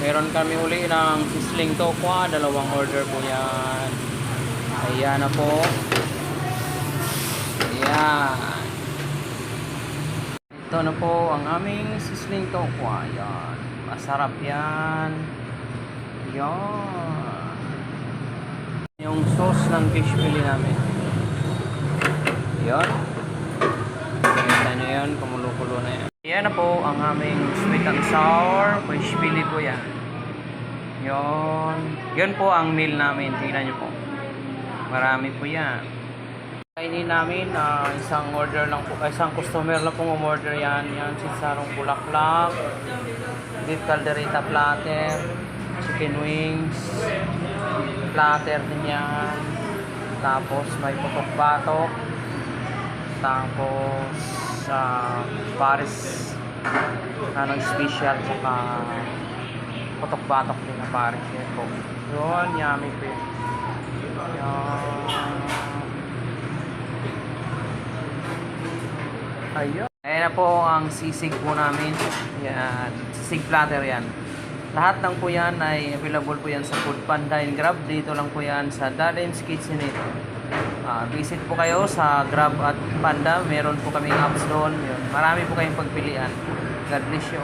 Meron kami uli ng sisling tokwa, dalawang order po yan. Ayan na po. Ayan. Ito na po ang aming sisling tokwa. Ayan. Masarap yan. Ayan. Yung sauce ng fish fillet namin. Ayan. Kita nyo yan, kumulo-kulo na yan. Ayan na po ang aming sweet and sour fish fillet po yan. Yan po ang meal namin. Tingnan nyo po. Marami po yan. Kainin namin, isang order lang po, isang customer lang pong umorder yan. Yan, sinsarong bulaklak, beef caldereta platter, chicken wings, platter din yan. Tapos may putok-batok. Tapos Paris special, saka putok-batok din na Paris yan po. Yun, yummy po yun. Ayun. Ayan na po ang sisig po namin. Yan. Sisig platter yan. Lahat ng po yan ay available po yan sa Food Panda and Grab. Dito lang po yan sa Darren's Kitchenette. Visit po kayo sa Grab at Panda. Meron po kaming apps doon. Yun. Marami po kayong pagpilian. God bless you.